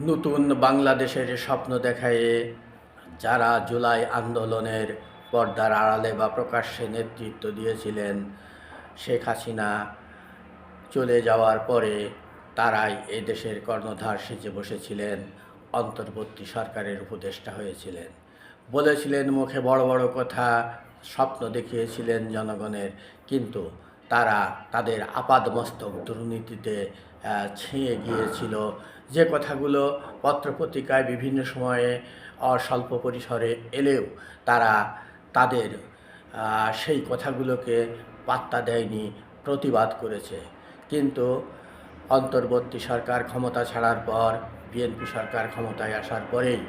নতুন বাংলাদেশের স্বপ্ন দেখায়ে যারা জুলাই আন্দোলনের পর্দার আড়ালে বা প্রকাশ্যে নেতৃত্ব দিয়েছিলেন, শেখ হাসিনা চলে যাওয়ার পরে তারাই এই দেশের কর্ণধার সেজে বসেছিলেন, অন্তর্বর্তী সরকারের উপদেষ্টা হয়েছিলেন, বলেছিলেন মুখে বড় বড় কথা, স্বপ্ন দেখিয়েছিলেন জনগণের, কিন্তু তারা তাদের আপাদমস্তক দুর্নীতিতে ছেয়ে গিয়েছিল। যে কথাগুলো পত্রপত্রিকায় বিভিন্ন সময়ে স্বল্প পরিসরে এলেও তারা তাদের সেই কথাগুলোকে পাত্তা দেয়নি, প্রতিবাদ করেছে। কিন্তু অন্তর্বর্তী সরকার ক্ষমতা ছাড়ার পর, বিএনপি সরকার ক্ষমতায় আসার পরেই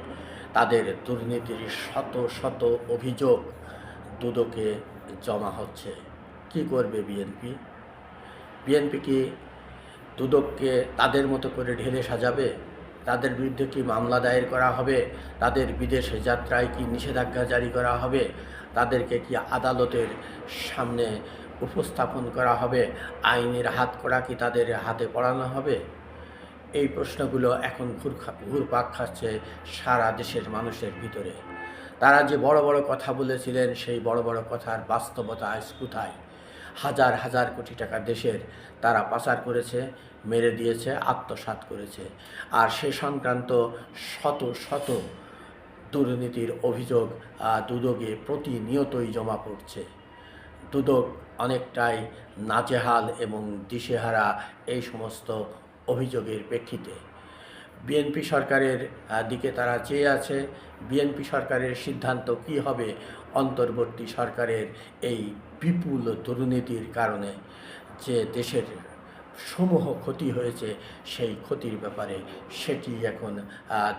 তাদের দুর্নীতির শত শত অভিযোগ দুদকে জমা হচ্ছে। কি করবে বিএনপি? বিএনপি কি দুদককে তাদের মতো করে ঢেলে সাজাবে? তাদের বিরুদ্ধে কি মামলা দায়ের করা হবে? তাদের বিদেশে যাত্রায় কি নিষেধাজ্ঞা জারি করা হবে? তাদেরকে কি আদালতের সামনে উপস্থাপন করা হবে? আইনের হাতকড়া কি তাদের হাতে পড়ানো হবে? এই প্রশ্নগুলো এখন ঘুরপাক খাচ্ছে সারা দেশের মানুষের ভিতরে। তারা যে বড় বড় কথা বলেছিলেন, সেই বড় বড় কথার বাস্তবতা আজ কোথায়? হাজার হাজার কোটি টাকা দেশের তারা পাচার করেছে, মেরে দিয়েছে, আত্মসাৎ করেছে। আর সে সংক্রান্ত শত শত দুর্নীতির অভিযোগ দুদকে প্রতিনিয়তই জমা পড়ছে। দুদক অনেকটাই নাজেহাল এবং দিশেহারা এই সমস্ত অভিযোগের প্রেক্ষিতে। বিএনপি সরকারের দিকে তারা চেয়ে আছে। বিএনপি সরকারের সিদ্ধান্ত কী হবে অন্তর্বর্তী সরকারের এই বিপুল দুর্নীতির কারণে যে দেশের সমূহ ক্ষতি হয়েছে, সেই ক্ষতির ব্যাপারে সেটি এখন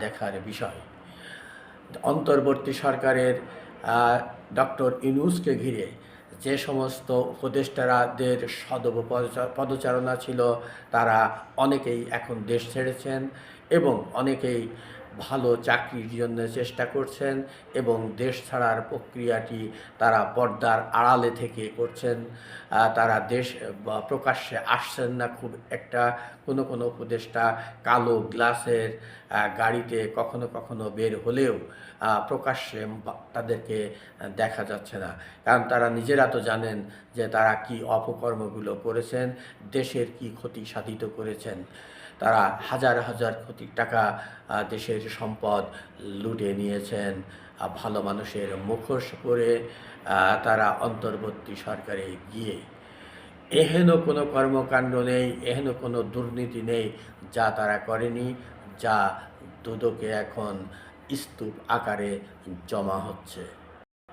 দেখার বিষয়। অন্তর্বর্তী সরকারের ডক্টর ইউনূসকে ঘিরে যে সমস্ত উপদেষ্টাদের পদচারণা ছিল, তারা অনেকেই এখন দেশ ছেড়েছেন এবং অনেকেই ভালো চাকরির জন্য চেষ্টা করছেন এবং দেশ ছাড়ার প্রক্রিয়াটি তারা পর্দার আড়ালে থেকে করছেন। তারা দেশ প্রকাশ্যে আসছেন না খুব একটা। কোনো কোনো উপদেষ্টা কালো গ্লাসের গাড়িতে কখনো কখনো বের হলেও প্রকাশ্যে তাদেরকে দেখা যাচ্ছে না, কারণ তারা নিজেরা তো জানেন যে তারা কি অপকর্মগুলো করেছেন, দেশের কি ক্ষতি সাধিত করেছেন। তারা হাজার হাজার কোটি টাকা দেশের সম্পদ লুটে নিয়েছেন। ভালো মানুষের মুখোশ পরে তারা অন্তর্বর্তী সরকারে গিয়ে এহেন কোনো কর্মকাণ্ড নেই, এহেন কোনো দুর্নীতি নেই যা তারা করেনি, যা দুদকে এখন স্তূপ আকারে জমা হচ্ছে।